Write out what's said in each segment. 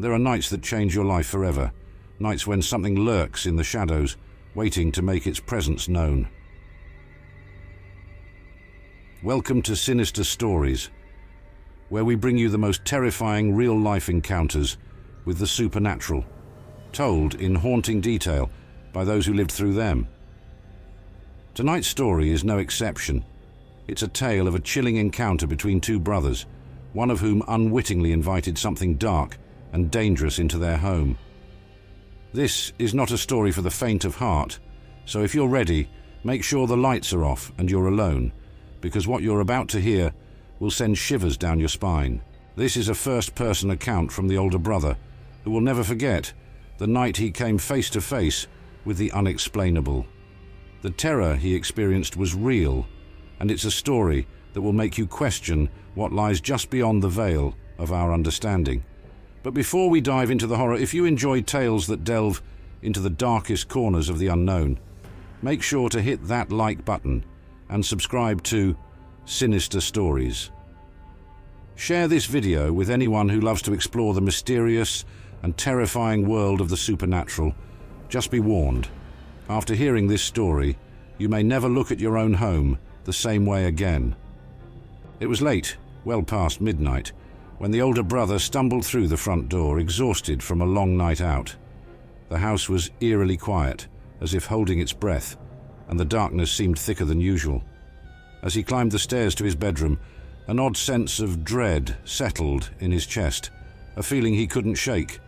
There are nights that change your life forever, nights when something lurks in the shadows, waiting to make its presence known. Welcome to Sinister Stories, where we bring you the most terrifying real-life encounters with the supernatural, told in haunting detail by those who lived through them. Tonight's story is no exception. It's a tale of a chilling encounter between two brothers, one of whom unwittingly invited something dark and dangerous into their home. This is not a story for the faint of heart, so if you're ready, make sure the lights are off and you're alone, because what you're about to hear will send shivers down your spine. This is a first-person account from the older brother, who will never forget the night he came face to face with the unexplainable. The terror he experienced was real, and it's a story that will make you question what lies just beyond the veil of our understanding. But before we dive into the horror, if you enjoy tales that delve into the darkest corners of the unknown, make sure to hit that like button and subscribe to Sinister Stories. Share this video with anyone who loves to explore the mysterious and terrifying world of the supernatural. Just be warned, after hearing this story, you may never look at your own home the same way again. It was late, well past midnight, when the older brother stumbled through the front door, exhausted from a long night out. The house was eerily quiet, as if holding its breath, and the darkness seemed thicker than usual. As he climbed the stairs to his bedroom, an odd sense of dread settled in his chest, a feeling he couldn't shake.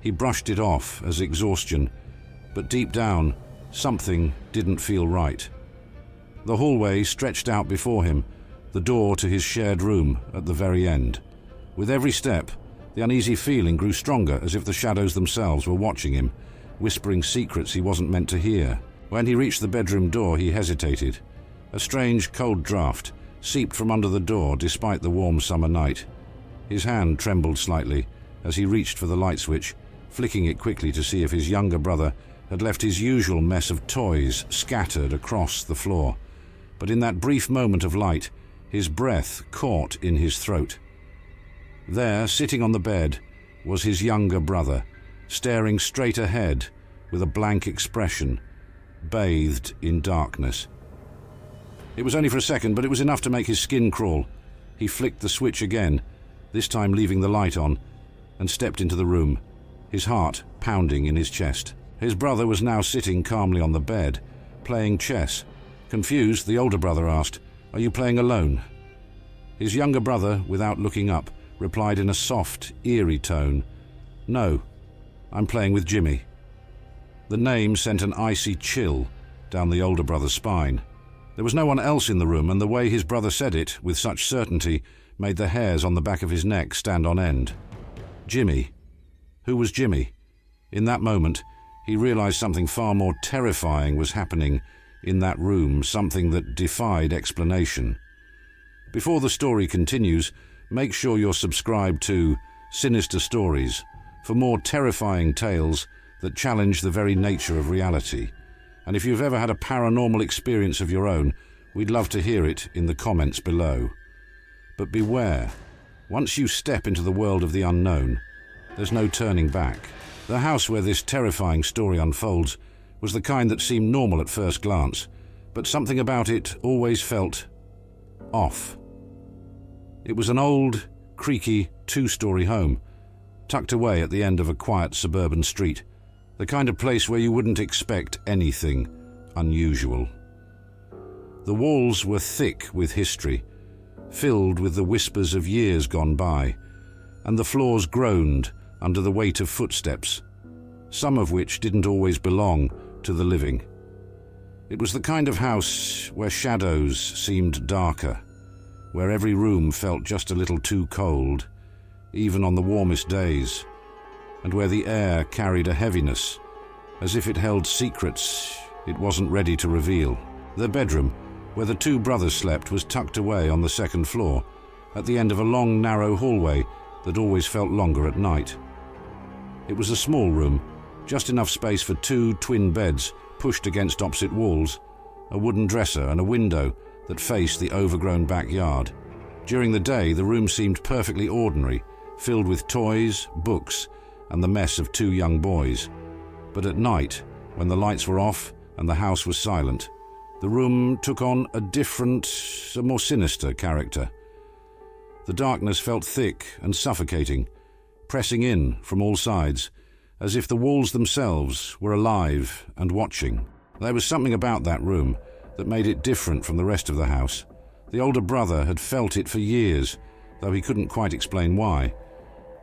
He brushed it off as exhaustion, but deep down, something didn't feel right. The hallway stretched out before him, the door to his shared room at the very end. With every step, the uneasy feeling grew stronger, as if the shadows themselves were watching him, whispering secrets he wasn't meant to hear. When he reached the bedroom door, he hesitated. A strange, cold draft seeped from under the door despite the warm summer night. His hand trembled slightly as he reached for the light switch, flicking it quickly to see if his younger brother had left his usual mess of toys scattered across the floor. But in that brief moment of light, his breath caught in his throat. There, sitting on the bed, was his younger brother, staring straight ahead with a blank expression, bathed in darkness. It was only for a second, but it was enough to make his skin crawl. He flicked the switch again, this time leaving the light on, and stepped into the room, his heart pounding in his chest. His brother was now sitting calmly on the bed, playing chess. Confused, the older brother asked, "Are you playing alone?" His younger brother, without looking up, replied in a soft, eerie tone, "No, I'm playing with Jimmy." The name sent an icy chill down the older brother's spine. There was no one else in the room, and the way his brother said it with such certainty made the hairs on the back of his neck stand on end. Jimmy. Who was Jimmy? In that moment, he realized something far more terrifying was happening in that room, something that defied explanation. Before the story continues, make sure you're subscribed to Sinister Stories for more terrifying tales that challenge the very nature of reality. And if you've ever had a paranormal experience of your own, we'd love to hear it in the comments below. But beware, once you step into the world of the unknown, there's no turning back. The house where this terrifying story unfolds was the kind that seemed normal at first glance, but something about it always felt off. It was an old, creaky, two-story home, tucked away at the end of a quiet suburban street, the kind of place where you wouldn't expect anything unusual. The walls were thick with history, filled with the whispers of years gone by, and the floors groaned under the weight of footsteps, some of which didn't always belong to the living. It was the kind of house where shadows seemed darker, where every room felt just a little too cold, even on the warmest days, and where the air carried a heaviness, as if it held secrets it wasn't ready to reveal. The bedroom, where the two brothers slept, was tucked away on the second floor, at the end of a long, narrow hallway that always felt longer at night. It was a small room, just enough space for two twin beds pushed against opposite walls, a wooden dresser and a window that faced the overgrown backyard. During the day, the room seemed perfectly ordinary, filled with toys, books, and the mess of two young boys. But at night, when the lights were off and the house was silent, the room took on a more sinister character. The darkness felt thick and suffocating, pressing in from all sides, as if the walls themselves were alive and watching. There was something about that room that made it different from the rest of the house. The older brother had felt it for years, though he couldn't quite explain why.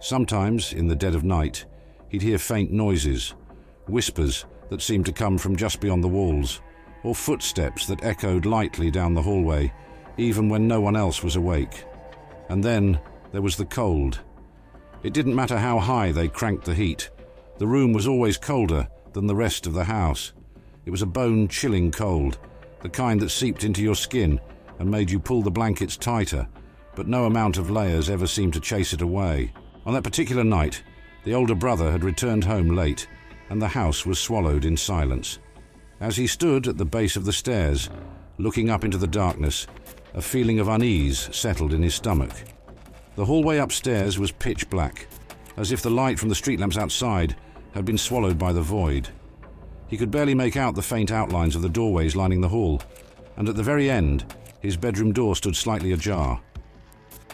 Sometimes, in the dead of night, he'd hear faint noises, whispers that seemed to come from just beyond the walls, or footsteps that echoed lightly down the hallway, even when no one else was awake. And then there was the cold. It didn't matter how high they cranked the heat. The room was always colder than the rest of the house. It was a bone-chilling cold, the kind that seeped into your skin and made you pull the blankets tighter, but no amount of layers ever seemed to chase it away. On that particular night, the older brother had returned home late, and the house was swallowed in silence. As he stood at the base of the stairs, looking up into the darkness, a feeling of unease settled in his stomach. The hallway upstairs was pitch black, as if the light from the street lamps outside had been swallowed by the void. He could barely make out the faint outlines of the doorways lining the hall, and at the very end, his bedroom door stood slightly ajar.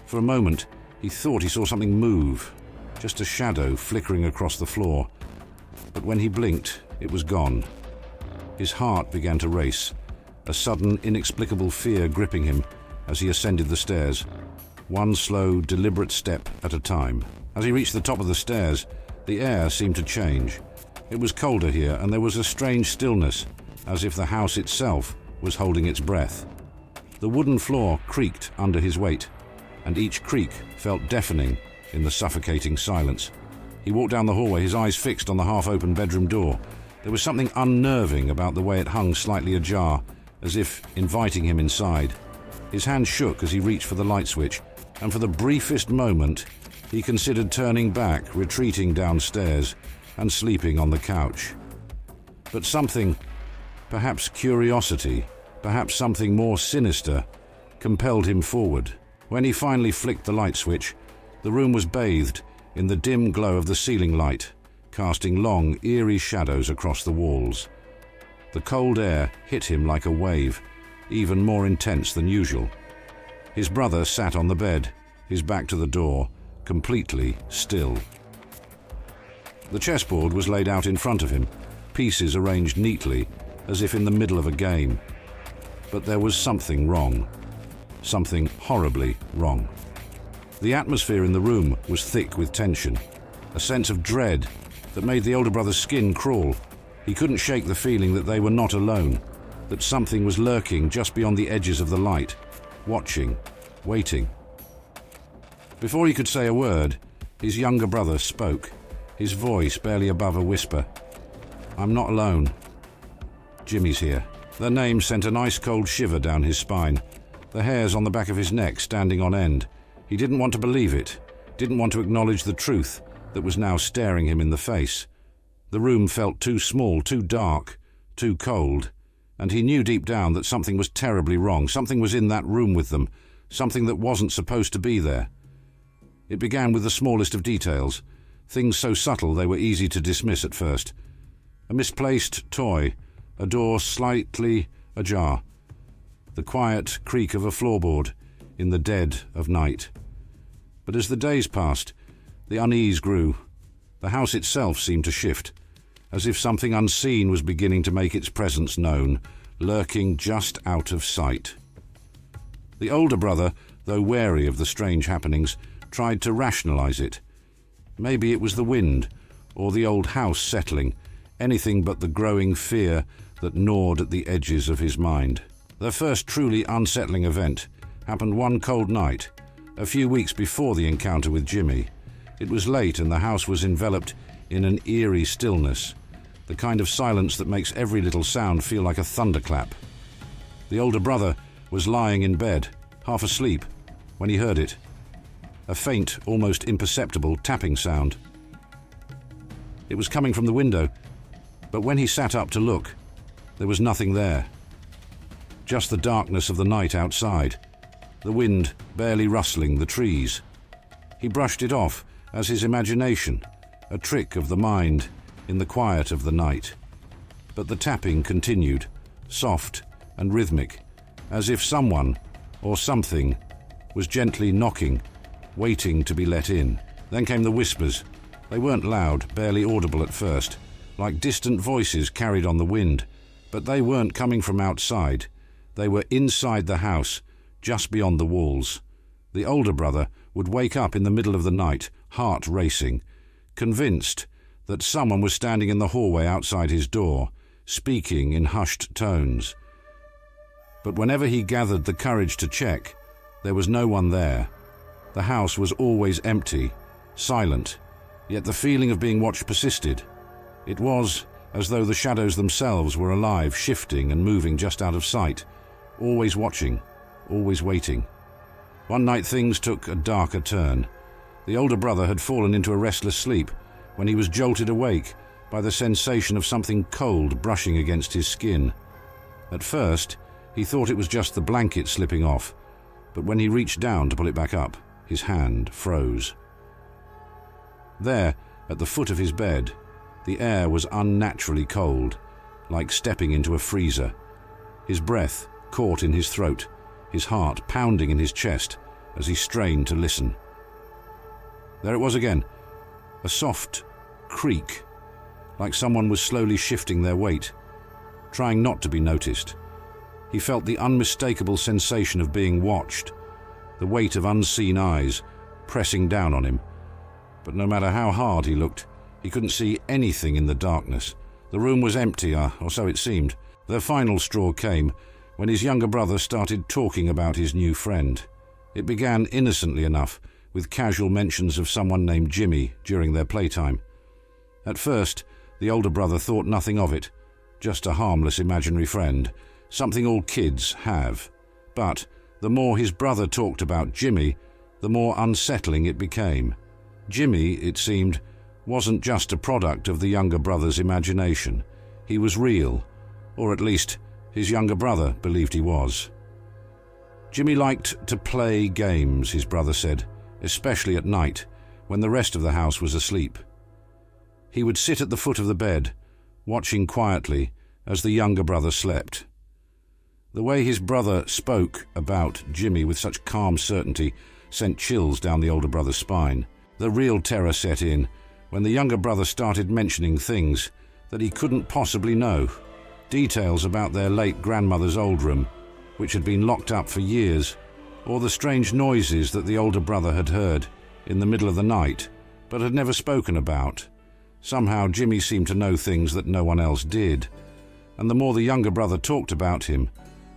For a moment, he thought he saw something move, just a shadow flickering across the floor. But when he blinked, it was gone. His heart began to race, a sudden, inexplicable fear gripping him as he ascended the stairs, one slow, deliberate step at a time. As he reached the top of the stairs, the air seemed to change. It was colder here, and there was a strange stillness, as if the house itself was holding its breath. The wooden floor creaked under his weight, and each creak felt deafening in the suffocating silence. He walked down the hallway, his eyes fixed on the half-open bedroom door. There was something unnerving about the way it hung slightly ajar, as if inviting him inside. His hand shook as he reached for the light switch, and for the briefest moment, he considered turning back, retreating downstairs, and sleeping on the couch. But something, perhaps curiosity, perhaps something more sinister, compelled him forward. When he finally flicked the light switch, the room was bathed in the dim glow of the ceiling light, casting long, eerie shadows across the walls. The cold air hit him like a wave, even more intense than usual. His brother sat on the bed, his back to the door, completely still. The chessboard was laid out in front of him, pieces arranged neatly, as if in the middle of a game. But there was something wrong. Something horribly wrong. The atmosphere in the room was thick with tension, a sense of dread that made the older brother's skin crawl. He couldn't shake the feeling that they were not alone, that something was lurking just beyond the edges of the light, watching, waiting. Before he could say a word, his younger brother spoke, his voice barely above a whisper. "I'm not alone. Jimmy's here." The name sent an ice-cold shiver down his spine, the hairs on the back of his neck standing on end. He didn't want to believe it, didn't want to acknowledge the truth that was now staring him in the face. The room felt too small, too dark, too cold, and he knew deep down that something was terribly wrong. Something was in that room with them, something that wasn't supposed to be there. It began with the smallest of details, things so subtle they were easy to dismiss at first. A misplaced toy, a door slightly ajar, the quiet creak of a floorboard in the dead of night. But as the days passed, the unease grew. The house itself seemed to shift, as if something unseen was beginning to make its presence known, lurking just out of sight. The older brother, though wary of the strange happenings, tried to rationalize it. Maybe it was the wind, or the old house settling, anything but the growing fear that gnawed at the edges of his mind. Their first truly unsettling event happened one cold night, a few weeks before the encounter with Jimmy. It was late and the house was enveloped in an eerie stillness, the kind of silence that makes every little sound feel like a thunderclap. The older brother was lying in bed, half asleep, when he heard it. A faint, almost imperceptible tapping sound. It was coming from the window, but when he sat up to look, there was nothing there. Just the darkness of the night outside, the wind barely rustling the trees. He brushed it off as his imagination, a trick of the mind in the quiet of the night. But the tapping continued, soft and rhythmic, as if someone or something was gently knocking, waiting to be let in. Then came the whispers. They weren't loud, barely audible at first, like distant voices carried on the wind, but they weren't coming from outside. They were inside the house, just beyond the walls. The older brother would wake up in the middle of the night, heart racing, convinced that someone was standing in the hallway outside his door, speaking in hushed tones. But whenever he gathered the courage to check, there was no one there. The house was always empty, silent, yet the feeling of being watched persisted. It was as though the shadows themselves were alive, shifting and moving just out of sight, always watching, always waiting. One night things took a darker turn. The older brother had fallen into a restless sleep when he was jolted awake by the sensation of something cold brushing against his skin. At first, he thought it was just the blanket slipping off, but when he reached down to pull it back up, his hand froze. There, at the foot of his bed, the air was unnaturally cold, like stepping into a freezer. His breath caught in his throat, his heart pounding in his chest as he strained to listen. There it was again, a soft creak, like someone was slowly shifting their weight, trying not to be noticed. He felt the unmistakable sensation of being watched, the weight of unseen eyes pressing down on him. But no matter how hard he looked, he couldn't see anything in the darkness. The room was empty, or so it seemed. The final straw came when his younger brother started talking about his new friend. It began innocently enough, with casual mentions of someone named Jimmy during their playtime. At first, the older brother thought nothing of it, just a harmless imaginary friend, something all kids have. But the more his brother talked about Jimmy, the more unsettling it became. Jimmy, it seemed, wasn't just a product of the younger brother's imagination. He was real, or at least his younger brother believed he was. Jimmy liked to play games, his brother said, especially at night, when the rest of the house was asleep. He would sit at the foot of the bed, watching quietly as the younger brother slept. The way his brother spoke about Jimmy with such calm certainty sent chills down the older brother's spine. The real terror set in when the younger brother started mentioning things that he couldn't possibly know. Details about their late grandmother's old room, which had been locked up for years, or the strange noises that the older brother had heard in the middle of the night, but had never spoken about. Somehow Jimmy seemed to know things that no one else did, and the more the younger brother talked about him,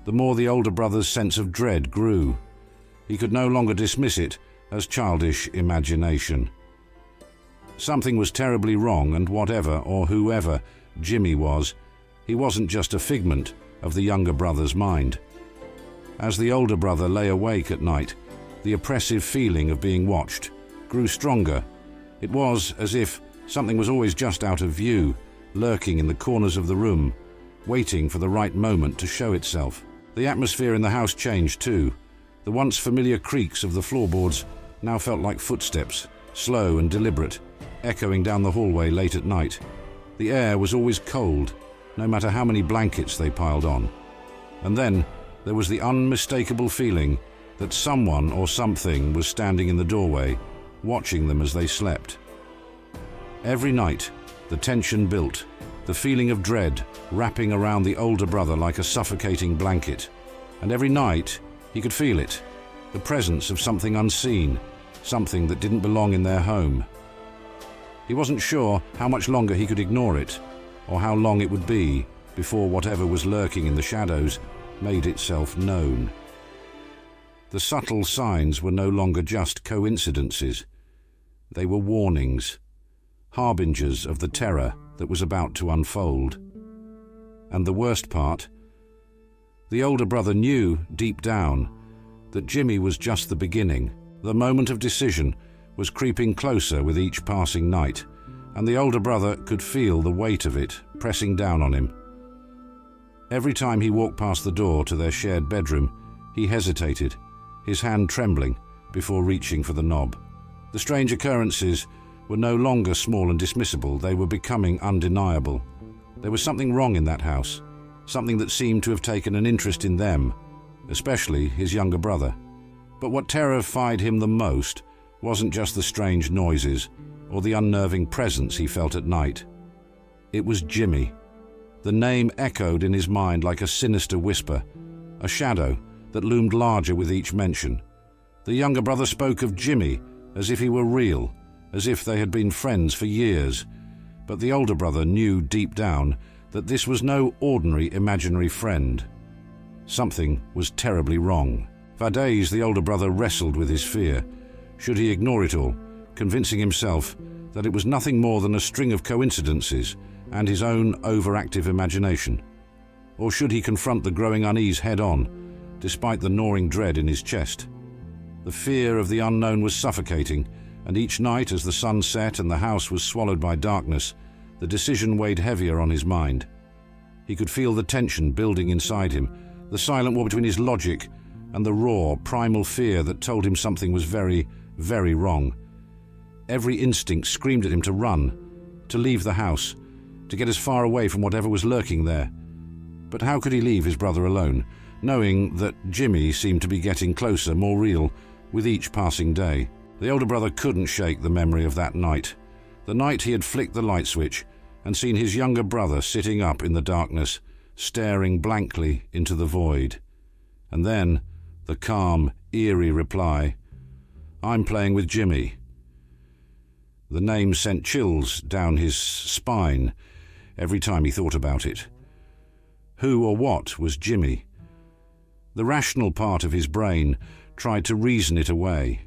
the more the older brother's sense of dread grew. He could no longer dismiss it as childish imagination. Something was terribly wrong, and whatever or whoever Jimmy was, he wasn't just a figment of the younger brother's mind. As the older brother lay awake at night, the oppressive feeling of being watched grew stronger. It was as if something was always just out of view, lurking in the corners of the room, waiting for the right moment to show itself. The atmosphere in the house changed too. The once familiar creaks of the floorboards now felt like footsteps, slow and deliberate, echoing down the hallway late at night. The air was always cold, no matter how many blankets they piled on. And then there was the unmistakable feeling that someone or something was standing in the doorway, watching them as they slept. Every night, the tension built, the feeling of dread wrapping around the older brother like a suffocating blanket. And every night, he could feel it, the presence of something unseen, something that didn't belong in their home. He wasn't sure how much longer he could ignore it, or how long it would be before whatever was lurking in the shadows made itself known. The subtle signs were no longer just coincidences. They were warnings, harbingers of the terror that was about to unfold. And the worst part, the older brother knew deep down that Jimmy was just the beginning. The moment of decision was creeping closer with each passing night, and the older brother could feel the weight of it pressing down on him. Every time he walked past the door to their shared bedroom, he hesitated, his hand trembling before reaching for the knob. The strange occurrences were no longer small and dismissible, they were becoming undeniable. There was something wrong in that house, something that seemed to have taken an interest in them, especially his younger brother. But what terrified him the most wasn't just the strange noises or the unnerving presence he felt at night. It was Jimmy. The name echoed in his mind like a sinister whisper, a shadow that loomed larger with each mention. The younger brother spoke of Jimmy as if he were real, as if they had been friends for years. But the older brother knew deep down that this was no ordinary imaginary friend. Something was terribly wrong. For days, the older brother wrestled with his fear. Should he ignore it all, convincing himself that it was nothing more than a string of coincidences and his own overactive imagination? Or should he confront the growing unease head-on, despite the gnawing dread in his chest? The fear of the unknown was suffocating, and each night as the sun set and the house was swallowed by darkness, the decision weighed heavier on his mind. He could feel the tension building inside him, the silent war between his logic and the raw, primal fear that told him something was very, very wrong. Every instinct screamed at him to run, to leave the house, to get as far away from whatever was lurking there. But how could he leave his brother alone, knowing that Jimmy seemed to be getting closer, more real, with each passing day? The older brother couldn't shake the memory of that night, the night he had flicked the light switch and seen his younger brother sitting up in the darkness, staring blankly into the void. And then the calm, eerie reply, "I'm playing with Jimmy." The name sent chills down his spine every time he thought about it. Who or what was Jimmy? The rational part of his brain tried to reason it away.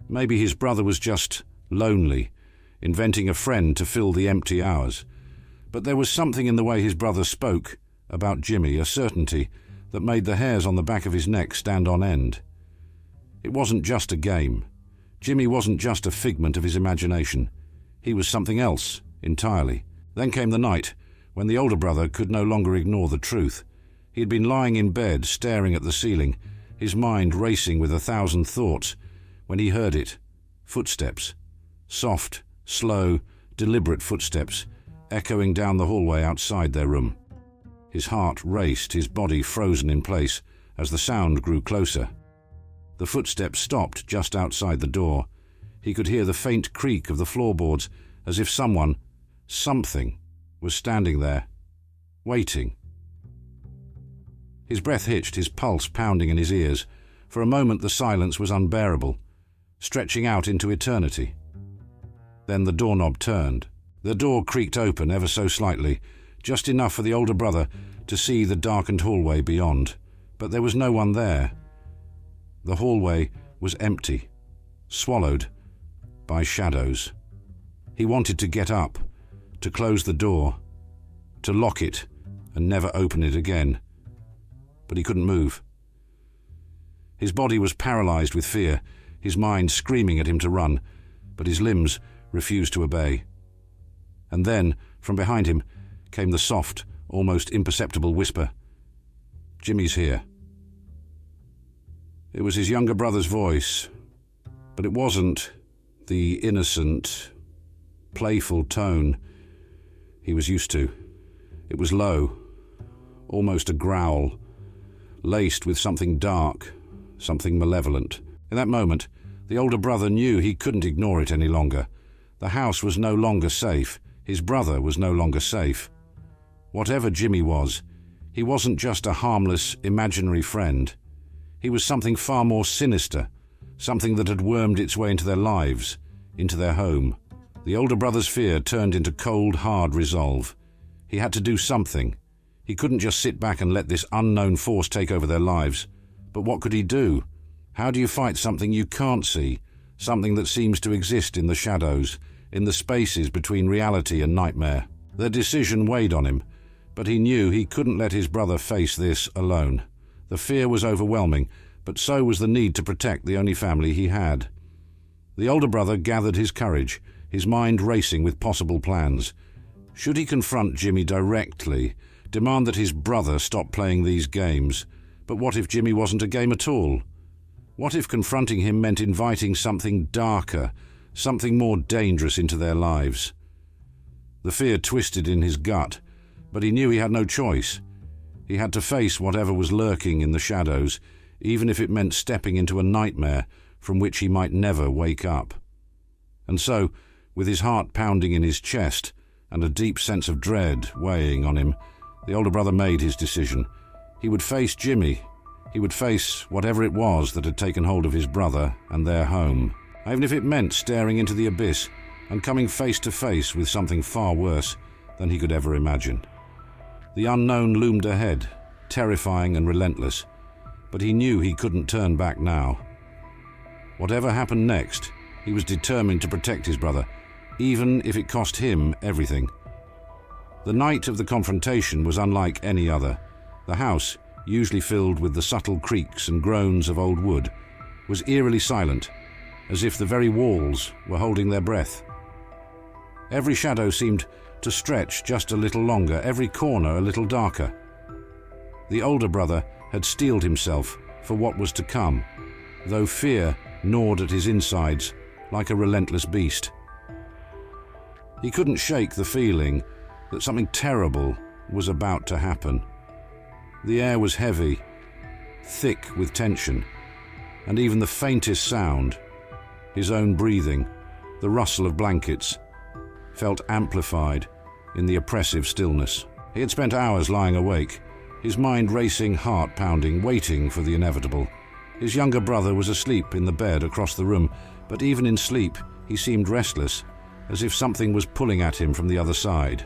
Maybe his brother was just lonely, inventing a friend to fill the empty hours. But there was something in the way his brother spoke about Jimmy, a certainty that made the hairs on the back of his neck stand on end. It wasn't just a game. Jimmy wasn't just a figment of his imagination. He was something else entirely. Then came the night when the older brother could no longer ignore the truth. He had been lying in bed, staring at the ceiling, his mind racing with 1,000 thoughts, when he heard it. Footsteps. Soft, slow, deliberate footsteps, echoing down the hallway outside their room. His heart raced, his body frozen in place as the sound grew closer. The footsteps stopped just outside the door. He could hear the faint creak of the floorboards, as if something was standing there, waiting. His breath hitched, his pulse pounding in his ears. For a moment the silence was unbearable, stretching out into eternity. Then the doorknob turned. The door creaked open ever so slightly, just enough for the older brother to see the darkened hallway beyond. But there was no one there. The hallway was empty, swallowed by shadows. He wanted to get up, to close the door, to lock it and never open it again. But he couldn't move. His body was paralyzed with fear, his mind screaming at him to run, but his limbs refused to obey. And then, from behind him, came the soft, almost imperceptible whisper, "Jimmy's here." It was his younger brother's voice, but it wasn't the innocent, playful tone he was used to. It was low, almost a growl, laced with something dark, something malevolent. In that moment, the older brother knew he couldn't ignore it any longer. The house was no longer safe. His brother was no longer safe. Whatever Jimmy was, he wasn't just a harmless, imaginary friend. He was something far more sinister, something that had wormed its way into their lives, into their home. The older brother's fear turned into cold, hard resolve. He had to do something. He couldn't just sit back and let this unknown force take over their lives. But what could he do? How do you fight something you can't see, something that seems to exist in the shadows, in the spaces between reality and nightmare? The decision weighed on him, but he knew he couldn't let his brother face this alone. The fear was overwhelming, but so was the need to protect the only family he had. The older brother gathered his courage, his mind racing with possible plans. Should he confront Jimmy directly, demand that his brother stop playing these games? But what if Jimmy wasn't a game at all? What if confronting him meant inviting something darker, something more dangerous into their lives. The fear twisted in his gut, but he knew he had no choice. He had to face whatever was lurking in the shadows, even if it meant stepping into a nightmare from which he might never wake up. And so, with his heart pounding in his chest and a deep sense of dread weighing on him, the older brother made his decision. He would face Jimmy. He would face whatever it was that had taken hold of his brother and their home, even if it meant staring into the abyss and coming face to face with something far worse than he could ever imagine. The unknown loomed ahead, terrifying and relentless, but he knew he couldn't turn back now. Whatever happened next, he was determined to protect his brother, even if it cost him everything. The night of the confrontation was unlike any other. The house, usually filled with the subtle creaks and groans of old wood, was eerily silent, as if the very walls were holding their breath. Every shadow seemed to stretch just a little longer, every corner a little darker. The older brother had steeled himself for what was to come, though fear gnawed at his insides like a relentless beast. He couldn't shake the feeling that something terrible was about to happen. The air was heavy, thick with tension, and even the faintest sound, his own breathing, the rustle of blankets, felt amplified in the oppressive stillness. He had spent hours lying awake, his mind racing, heart pounding, waiting for the inevitable. His younger brother was asleep in the bed across the room, but even in sleep he seemed restless, as if something was pulling at him from the other side.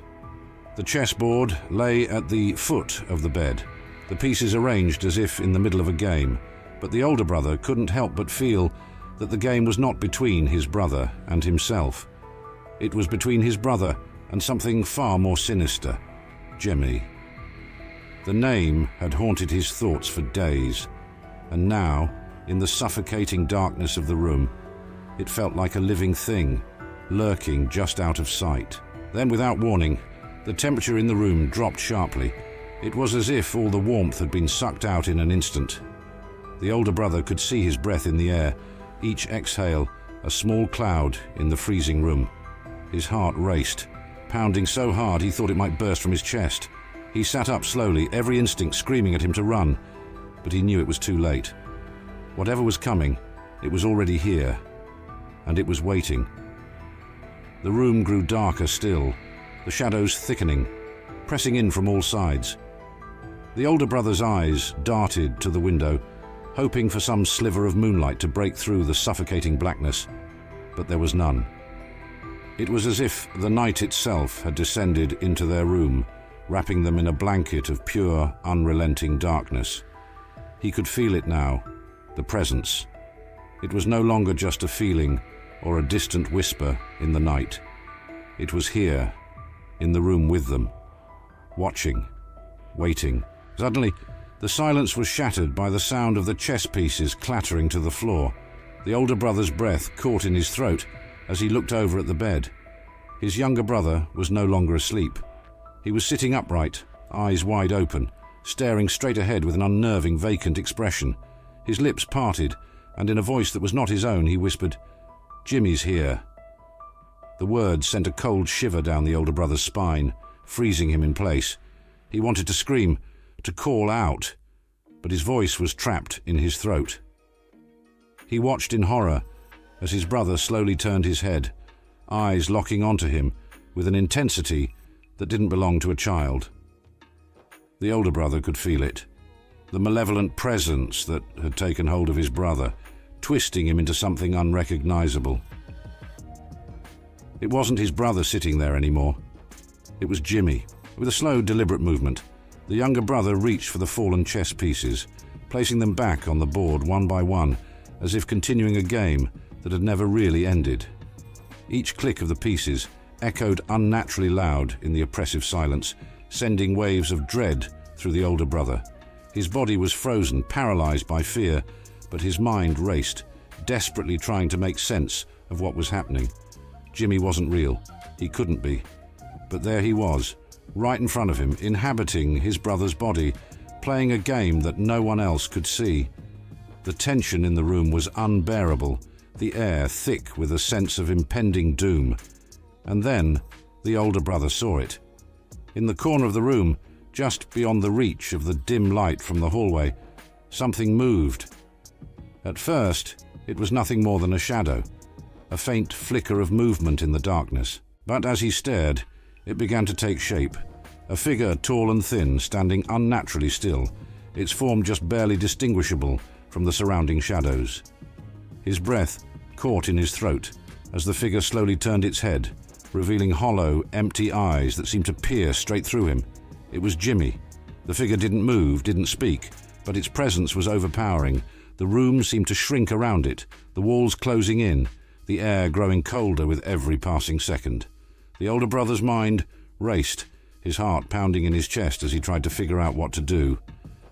The chessboard lay at the foot of the bed, the pieces arranged as if in the middle of a game, but the older brother couldn't help but feel that the game was not between his brother and himself. It was between his brother and something far more sinister, Jimmy. The name had haunted his thoughts for days, and now, in the suffocating darkness of the room, it felt like a living thing, lurking just out of sight. Then, without warning, the temperature in the room dropped sharply. It was as if all the warmth had been sucked out in an instant. The older brother could see his breath in the air, each exhale a small cloud in the freezing room. His heart raced, pounding so hard he thought it might burst from his chest. He sat up slowly, every instinct screaming at him to run, but he knew it was too late. Whatever was coming, it was already here, and it was waiting. The room grew darker still, the shadows thickening, pressing in from all sides. The older brother's eyes darted to the window, hoping for some sliver of moonlight to break through the suffocating blackness, but there was none. It was as if the night itself had descended into their room, wrapping them in a blanket of pure, unrelenting darkness. He could feel it now, the presence. It was no longer just a feeling or a distant whisper in the night. It was here, in the room with them, watching, waiting. Suddenly, the silence was shattered by the sound of the chess pieces clattering to the floor. The older brother's breath caught in his throat as he looked over at the bed. His younger brother was no longer asleep. He was sitting upright, eyes wide open, staring straight ahead with an unnerving, vacant expression. His lips parted, and in a voice that was not his own, he whispered, "Jimmy's here." The words sent a cold shiver down the older brother's spine, freezing him in place. He wanted to scream, to call out, but his voice was trapped in his throat. He watched in horror as his brother slowly turned his head, eyes locking onto him with an intensity that didn't belong to a child. The older brother could feel it, the malevolent presence that had taken hold of his brother, twisting him into something unrecognizable. It wasn't his brother sitting there anymore. It was Jimmy. With a slow, deliberate movement, the younger brother reached for the fallen chess pieces, placing them back on the board one by one, as if continuing a game that had never really ended. Each click of the pieces echoed unnaturally loud in the oppressive silence, sending waves of dread through the older brother. His body was frozen, paralyzed by fear, but his mind raced, desperately trying to make sense of what was happening. Jimmy wasn't real. He couldn't be. But there he was, right in front of him, inhabiting his brother's body, playing a game that no one else could see. The tension in the room was unbearable, the air thick with a sense of impending doom. And then the older brother saw it. In the corner of the room, just beyond the reach of the dim light from the hallway, something moved. At first, it was nothing more than a shadow, a faint flicker of movement in the darkness. But as he stared, it began to take shape. A figure tall and thin, standing unnaturally still, its form just barely distinguishable from the surrounding shadows. His breath caught in his throat as the figure slowly turned its head, revealing hollow, empty eyes that seemed to pierce straight through him. It was Jimmy. The figure didn't move, didn't speak, but its presence was overpowering. The room seemed to shrink around it, the walls closing in, the air growing colder with every passing second. The older brother's mind raced, his heart pounding in his chest as he tried to figure out what to do.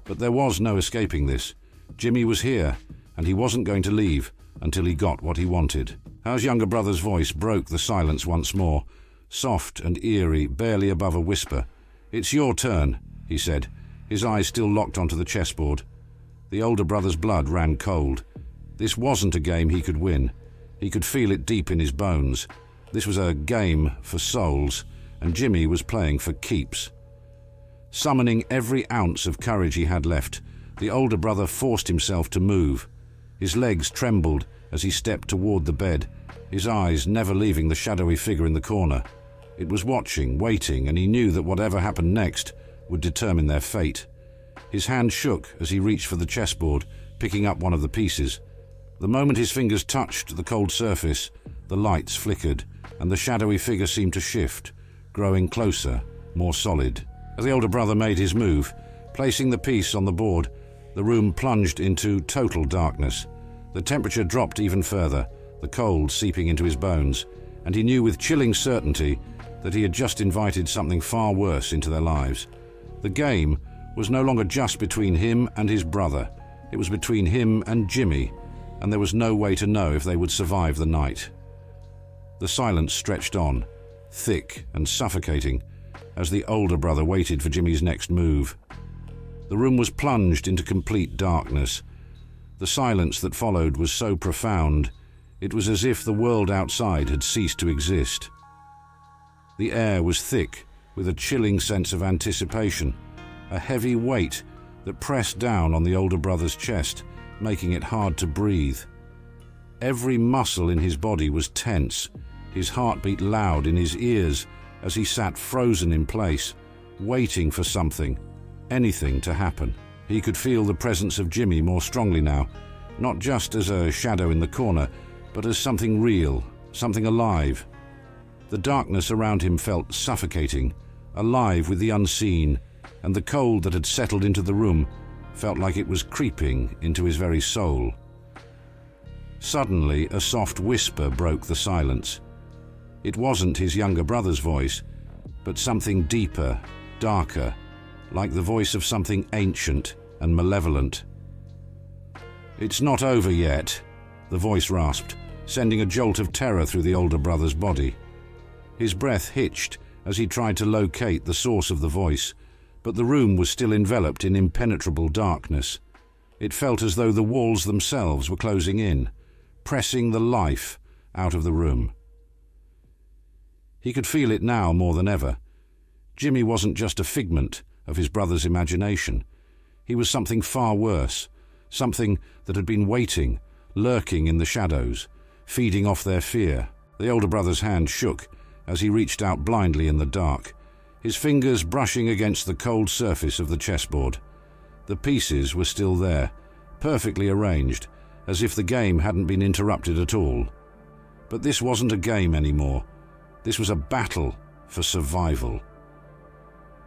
But there was no escaping this. Jimmy was here, and he wasn't going to leave until he got what he wanted. Hal's younger brother's voice broke the silence once more, soft and eerie, barely above a whisper. "It's your turn," he said, his eyes still locked onto the chessboard. The older brother's blood ran cold. This wasn't a game he could win. He could feel it deep in his bones. This was a game for souls, and Jimmy was playing for keeps. Summoning every ounce of courage he had left, the older brother forced himself to move. His legs trembled as he stepped toward the bed, his eyes never leaving the shadowy figure in the corner. It was watching, waiting, and he knew that whatever happened next would determine their fate. His hand shook as he reached for the chessboard, picking up one of the pieces. The moment his fingers touched the cold surface, the lights flickered, and the shadowy figure seemed to shift, growing closer, more solid. As the older brother made his move, placing the piece on the board, the room plunged into total darkness. The temperature dropped even further, the cold seeping into his bones, and he knew with chilling certainty that he had just invited something far worse into their lives. The game was no longer just between him and his brother. It was between him and Jimmy, and there was no way to know if they would survive the night. The silence stretched on, thick and suffocating, as the older brother waited for Jimmy's next move. The room was plunged into complete darkness. The silence that followed was so profound, it was as if the world outside had ceased to exist. The air was thick with a chilling sense of anticipation, a heavy weight that pressed down on the older brother's chest, making it hard to breathe. Every muscle in his body was tense, his heart beat loud in his ears as he sat frozen in place, waiting for something, anything to happen. He could feel the presence of Jimmy more strongly now, not just as a shadow in the corner, but as something real, something alive. The darkness around him felt suffocating, alive with the unseen, and the cold that had settled into the room felt like it was creeping into his very soul. Suddenly, a soft whisper broke the silence. It wasn't his younger brother's voice, but something deeper, darker, like the voice of something ancient and malevolent. "It's not over yet," the voice rasped, sending a jolt of terror through the older brother's body. His breath hitched as he tried to locate the source of the voice, but the room was still enveloped in impenetrable darkness. It felt as though the walls themselves were closing in, pressing the life out of the room. He could feel it now more than ever. Jimmy wasn't just a figment of his brother's imagination. He was something far worse, something that had been waiting, lurking in the shadows, feeding off their fear. The older brother's hand shook as he reached out blindly in the dark, his fingers brushing against the cold surface of the chessboard. The pieces were still there, perfectly arranged, as if the game hadn't been interrupted at all. But this wasn't a game anymore. This was a battle for survival.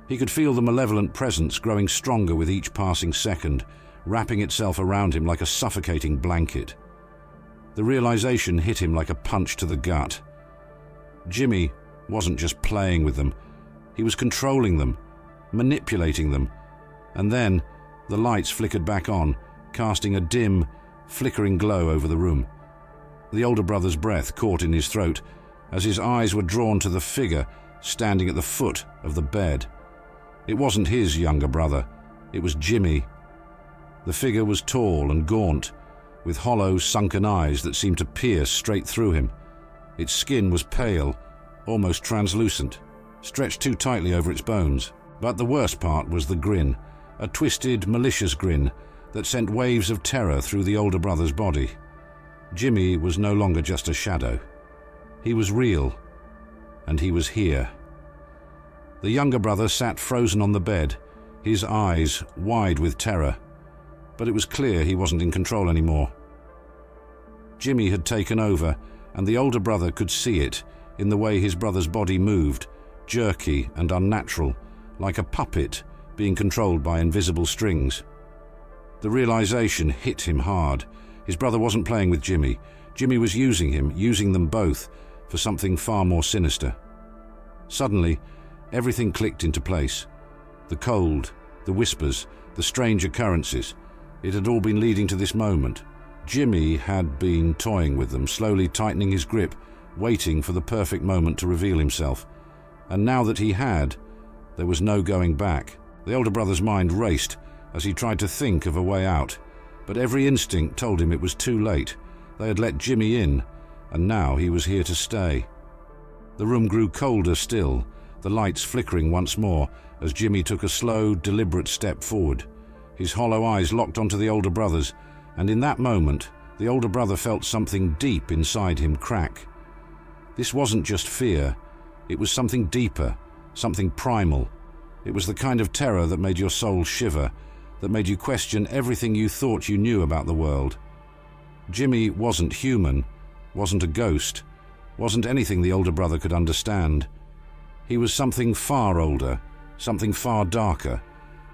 He could feel the malevolent presence growing stronger with each passing second, wrapping itself around him like a suffocating blanket. The realization hit him like a punch to the gut. Jimmy wasn't just playing with them. He was controlling them, manipulating them. And then the lights flickered back on, casting a dim, flickering glow over the room. The older brother's breath caught in his throat as his eyes were drawn to the figure standing at the foot of the bed. It wasn't his younger brother. It was Jimmy. The figure was tall and gaunt, with hollow, sunken eyes that seemed to pierce straight through him. Its skin was pale, almost translucent, stretched too tightly over its bones. But the worst part was the grin, a twisted, malicious grin that sent waves of terror through the older brother's body. Jimmy was no longer just a shadow. He was real, and he was here. The younger brother sat frozen on the bed, his eyes wide with terror, but it was clear he wasn't in control anymore. Jimmy had taken over, and the older brother could see it in the way his brother's body moved, jerky and unnatural, like a puppet being controlled by invisible strings. The realization hit him hard. His brother wasn't playing with Jimmy. Jimmy was using him, using them both, for something far more sinister. Suddenly, everything clicked into place. The cold, the whispers, the strange occurrences. It had all been leading to this moment. Jimmy had been toying with them, slowly tightening his grip, waiting for the perfect moment to reveal himself. And now that he had, there was no going back. The older brother's mind raced as he tried to think of a way out, but every instinct told him it was too late. They had let Jimmy in, and now he was here to stay. The room grew colder still, the lights flickering once more as Jimmy took a slow, deliberate step forward. His hollow eyes locked onto the older brother's, and in that moment, the older brother felt something deep inside him crack. This wasn't just fear, it was something deeper, something primal. It was the kind of terror that made your soul shiver, that made you question everything you thought you knew about the world. Jimmy wasn't human, wasn't a ghost, wasn't anything the older brother could understand. He was something far older, something far darker,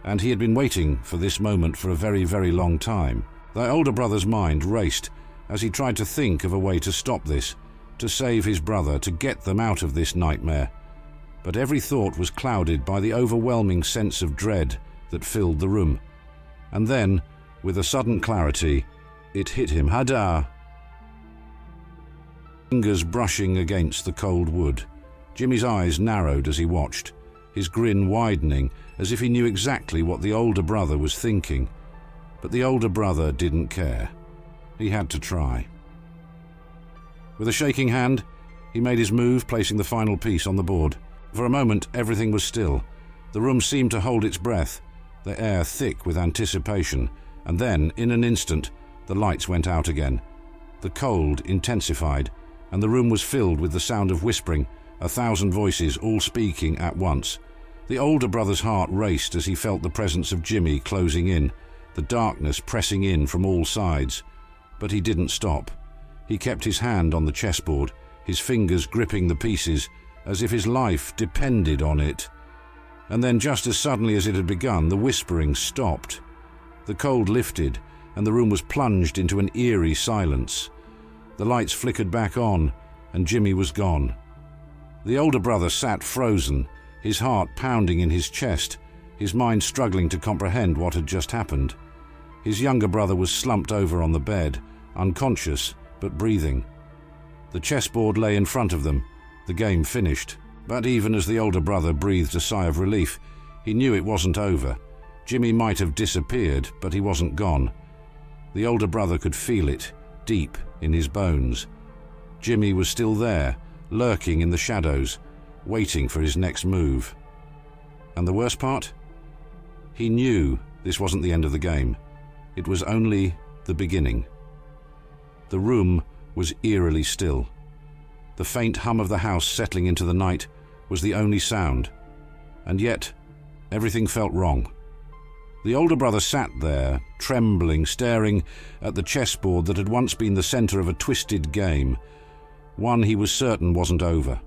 and he had been waiting for this moment for a very, very long time. The older brother's mind raced as he tried to think of a way to stop this, to save his brother, to get them out of this nightmare. But every thought was clouded by the overwhelming sense of dread that filled the room. And then, with a sudden clarity, it hit him. Hada! Fingers brushing against the cold wood. Jimmy's eyes narrowed as he watched, his grin widening as if he knew exactly what the older brother was thinking. But the older brother didn't care. He had to try. With a shaking hand, he made his move, placing the final piece on the board. For a moment, everything was still. The room seemed to hold its breath, the air thick with anticipation, and then, in an instant, the lights went out again. The cold intensified, and the room was filled with the sound of whispering, 1,000 voices all speaking at once. The older brother's heart raced as he felt the presence of Jimmy closing in, the darkness pressing in from all sides. But he didn't stop. He kept his hand on the chessboard, his fingers gripping the pieces, as if his life depended on it. And then, just as suddenly as it had begun, the whispering stopped. The cold lifted, and the room was plunged into an eerie silence. The lights flickered back on, and Jimmy was gone. The older brother sat frozen, his heart pounding in his chest, his mind struggling to comprehend what had just happened. His younger brother was slumped over on the bed, unconscious but breathing. The chessboard lay in front of them, the game finished. But even as the older brother breathed a sigh of relief, he knew it wasn't over. Jimmy might have disappeared, but he wasn't gone. The older brother could feel it, deep in his bones. Jimmy was still there, lurking in the shadows, waiting for his next move. And the worst part? He knew this wasn't the end of the game. It was only the beginning. The room was eerily still. The faint hum of the house settling into the night was the only sound. And yet, everything felt wrong. The older brother sat there, trembling, staring at the chessboard that had once been the center of a twisted game, one he was certain wasn't over.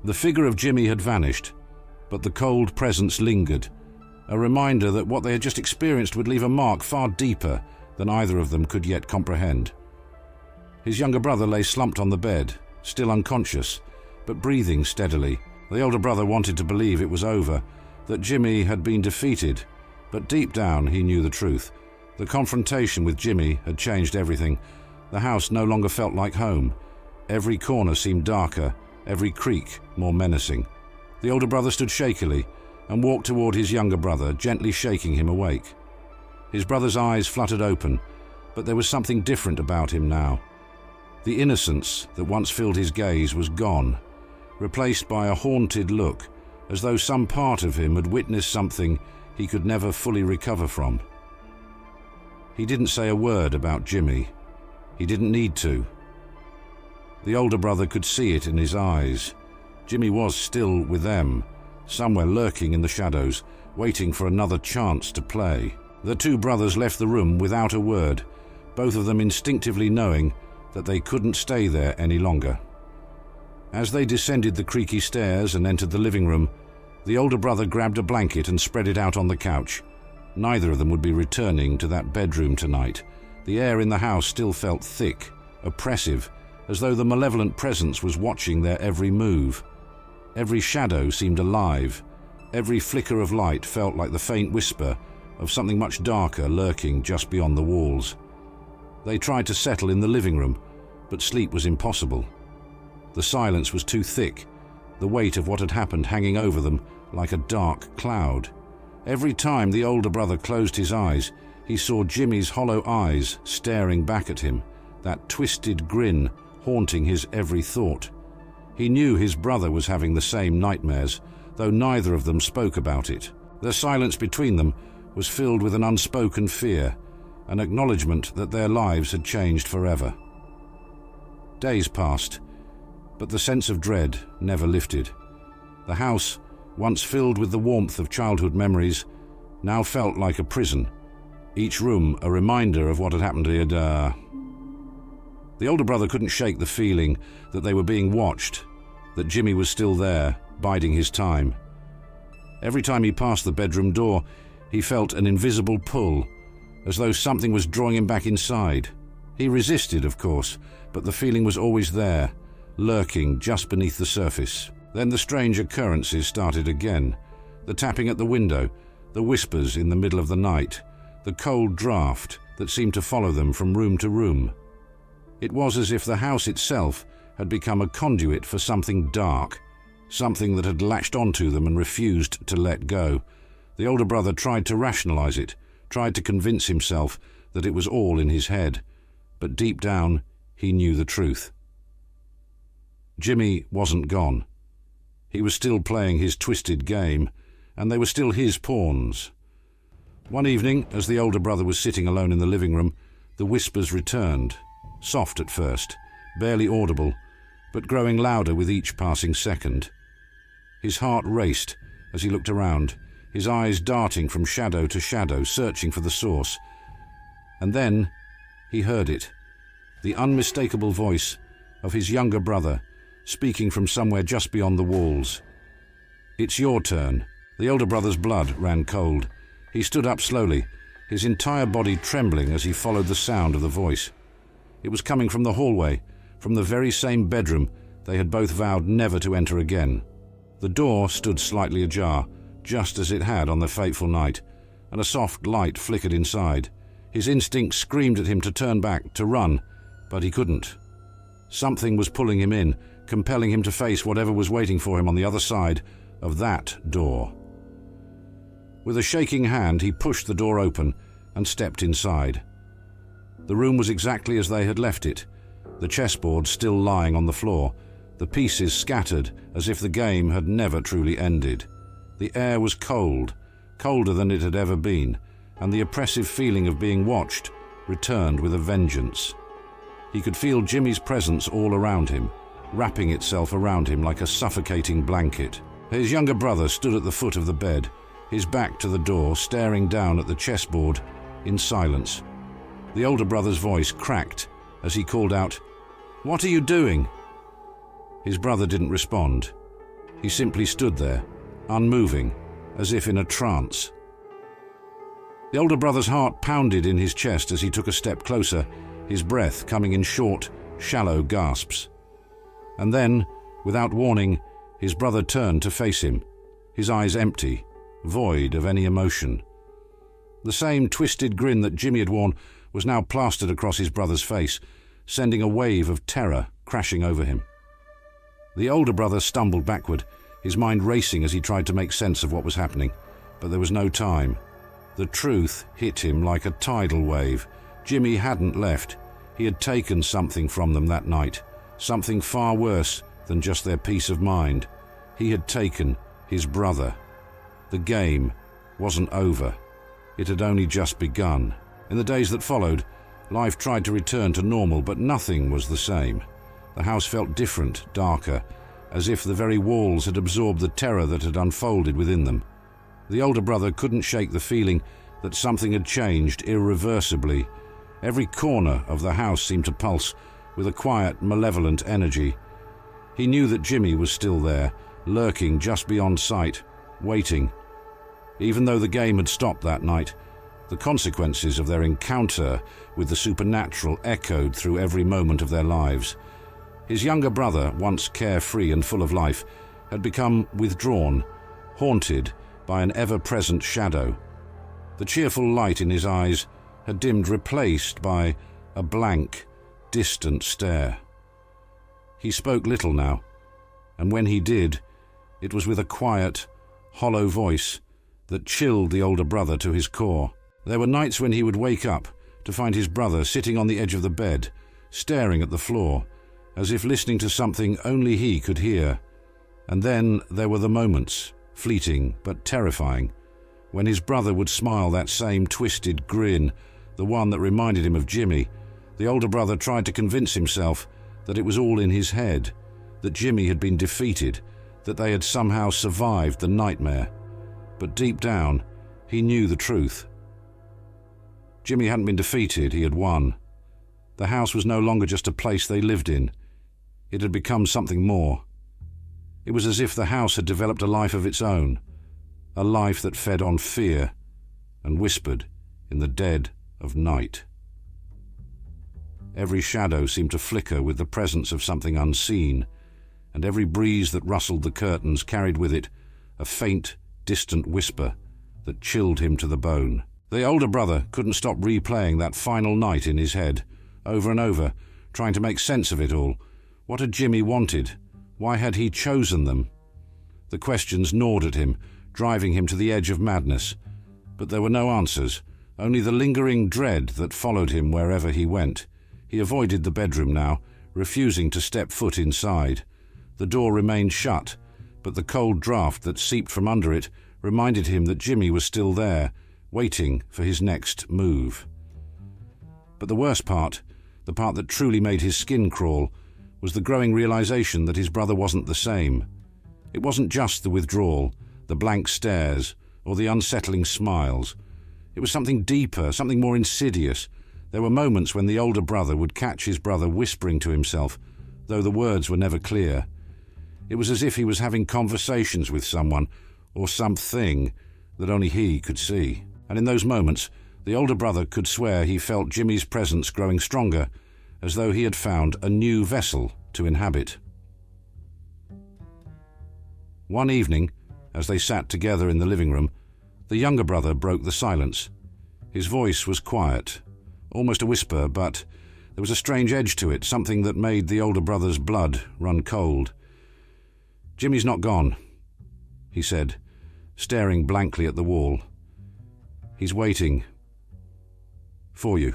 The figure of Jimmy had vanished, but the cold presence lingered, a reminder that what they had just experienced would leave a mark far deeper than either of them could yet comprehend. His younger brother lay slumped on the bed, still unconscious, but breathing steadily. The older brother wanted to believe it was over, that Jimmy had been defeated, but deep down he knew the truth. The confrontation with Jimmy had changed everything. The house no longer felt like home. Every corner seemed darker, every creak more menacing. The older brother stood shakily and walked toward his younger brother, gently shaking him awake. His brother's eyes fluttered open, But there was something different about him now. The innocence that once filled his gaze was gone, replaced by a haunted look, as though some part of him had witnessed something he could never fully recover from. He didn't say a word about Jimmy. He didn't need to. The older brother could see it in his eyes. Jimmy was still with them, somewhere lurking in the shadows, waiting for another chance to play. The two brothers left the room without a word, both of them instinctively knowing that they couldn't stay there any longer. As they descended the creaky stairs and entered the living room, the older brother grabbed a blanket and spread it out on the couch. Neither of them would be returning to that bedroom tonight. The air in the house still felt thick, oppressive, as though the malevolent presence was watching their every move. Every shadow seemed alive. Every flicker of light felt like the faint whisper of something much darker lurking just beyond the walls. They tried to settle in the living room, but sleep was impossible. The silence was too thick, the weight of what had happened hanging over them like a dark cloud. Every time the older brother closed his eyes, he saw Jimmy's hollow eyes staring back at him, that twisted grin haunting his every thought. He knew his brother was having the same nightmares, though neither of them spoke about it. The silence between them was filled with an unspoken fear, an acknowledgement that their lives had changed forever. Days passed, but the sense of dread never lifted. The house, once filled with the warmth of childhood memories, now felt like a prison, each room a reminder of what had happened here. The older brother couldn't shake the feeling that they were being watched, that Jimmy was still there, biding his time. Every time he passed the bedroom door, he felt an invisible pull, as though something was drawing him back inside. He resisted, of course, but the feeling was always there, lurking just beneath the surface. Then the strange occurrences started again. The tapping at the window, the whispers in the middle of the night, the cold draft that seemed to follow them from room to room. It was as if the house itself had become a conduit for something dark, something that had latched onto them and refused to let go. The older brother tried to rationalize it, tried to convince himself that it was all in his head, but deep down he knew the truth. Jimmy wasn't gone. He was still playing his twisted game, and they were still his pawns. One evening, as the older brother was sitting alone in the living room, the whispers returned, soft at first, barely audible, but growing louder with each passing second. His heart raced as he looked around, his eyes darting from shadow to shadow, searching for the source. And then he heard it, the unmistakable voice of his younger brother, speaking from somewhere just beyond the walls. "It's your turn." The older brother's blood ran cold. He stood up slowly, his entire body trembling as he followed the sound of the voice. It was coming from the hallway, from the very same bedroom they had both vowed never to enter again. The door stood slightly ajar, just as it had on the fateful night, and a soft light flickered inside. His instinct screamed at him to turn back, to run, but he couldn't. Something was pulling him in, compelling him to face whatever was waiting for him on the other side of that door. With a shaking hand, he pushed the door open and stepped inside. The room was exactly as they had left it, the chessboard still lying on the floor, the pieces scattered as if the game had never truly ended. The air was cold, colder than it had ever been, and the oppressive feeling of being watched returned with a vengeance. He could feel Jimmy's presence all around him, wrapping itself around him like a suffocating blanket. His younger brother stood at the foot of the bed, his back to the door, staring down at the chessboard in silence. The older brother's voice cracked as he called out, "What are you doing?" His brother didn't respond. He simply stood there, unmoving, as if in a trance. The older brother's heart pounded in his chest as he took a step closer, his breath coming in short, shallow gasps. And then, without warning, his brother turned to face him, his eyes empty, void of any emotion. The same twisted grin that Jimmy had worn was now plastered across his brother's face, sending a wave of terror crashing over him. The older brother stumbled backward, his mind racing as he tried to make sense of what was happening, but there was no time. The truth hit him like a tidal wave, Jimmy hadn't left. He had taken something from them that night, something far worse than just their peace of mind. He had taken his brother. The game wasn't over. It had only just begun. In the days that followed, life tried to return to normal, but nothing was the same. The house felt different, darker, as if the very walls had absorbed the terror that had unfolded within them. The older brother couldn't shake the feeling that something had changed irreversibly. Every corner of the house seemed to pulse with a quiet, malevolent energy. He knew that Jimmy was still there, lurking just beyond sight, waiting. Even though the game had stopped that night, the consequences of their encounter with the supernatural echoed through every moment of their lives. His younger brother, once carefree and full of life, had become withdrawn, haunted by an ever-present shadow. The cheerful light in his eyes had dimmed, replaced by a blank, distant stare. He spoke little now, and when he did, it was with a quiet, hollow voice that chilled the older brother to his core. There were nights when he would wake up to find his brother sitting on the edge of the bed, staring at the floor, as if listening to something only he could hear. And then there were the moments, fleeting but terrifying, when his brother would smile that same twisted grin, the one that reminded him of Jimmy. The older brother tried to convince himself that it was all in his head, that Jimmy had been defeated, that they had somehow survived the nightmare. But deep down, he knew the truth. Jimmy hadn't been defeated, he had won. The house was no longer just a place they lived in. It had become something more. It was as if the house had developed a life of its own, a life that fed on fear and whispered in the dead of night. Every shadow seemed to flicker with the presence of something unseen, and every breeze that rustled the curtains carried with it a faint, distant whisper that chilled him to the bone. The older brother couldn't stop replaying that final night in his head, over and over, trying to make sense of it all. What had Jimmy wanted? Why had he chosen them? The questions gnawed at him, driving him to the edge of madness. But there were no answers, only the lingering dread that followed him wherever he went. He avoided the bedroom now, refusing to step foot inside. The door remained shut, but the cold draft that seeped from under it reminded him that Jimmy was still there, waiting for his next move. But the worst part, the part that truly made his skin crawl, was the growing realization that his brother wasn't the same. It wasn't just the withdrawal, the blank stares, or the unsettling smiles. It was something deeper, something more insidious. There were moments when the older brother would catch his brother whispering to himself, though the words were never clear. It was as if he was having conversations with someone, or something, that only he could see. And in those moments, the older brother could swear he felt Jimmy's presence growing stronger, as though he had found a new vessel to inhabit. One evening, as they sat together in the living room, the younger brother broke the silence. His voice was quiet, almost a whisper, but there was a strange edge to it, something that made the older brother's blood run cold. "Jimmy's not gone," he said, staring blankly at the wall. "He's waiting for you."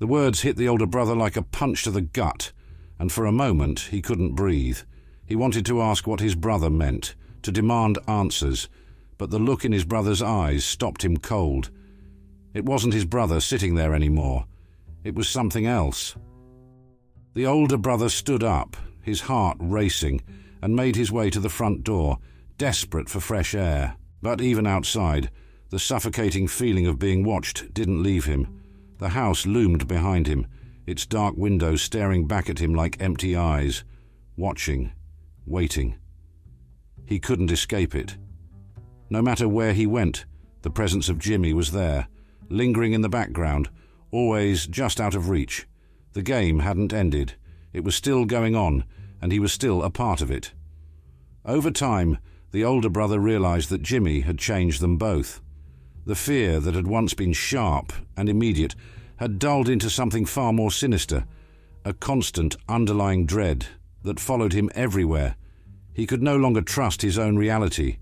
The words hit the older brother like a punch to the gut, and for a moment he couldn't breathe. He wanted to ask what his brother meant, to demand answers, but the look in his brother's eyes stopped him cold. It wasn't his brother sitting there anymore. It was something else. The older brother stood up, his heart racing, and made his way to the front door, desperate for fresh air. But even outside, the suffocating feeling of being watched didn't leave him. The house loomed behind him, its dark windows staring back at him like empty eyes, watching, waiting. He couldn't escape it. No matter where he went, the presence of Jimmy was there, lingering in the background, always just out of reach. The game hadn't ended. It was still going on, and he was still a part of it. Over time, the older brother realized that Jimmy had changed them both. The fear that had once been sharp and immediate had dulled into something far more sinister, a constant underlying dread that followed him everywhere. He could no longer trust his own reality.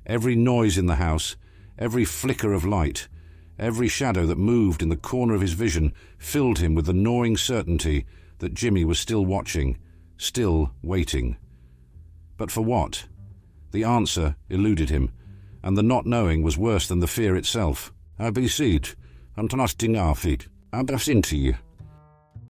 Every noise in the house, every flicker of light, Every shadow that moved in the corner of his vision filled him with the gnawing certainty that Jimmy was still watching, still waiting. But for what? The answer eluded him, and the not knowing was worse than the fear itself. "I besiege, and trusting our feet. I'm into you,"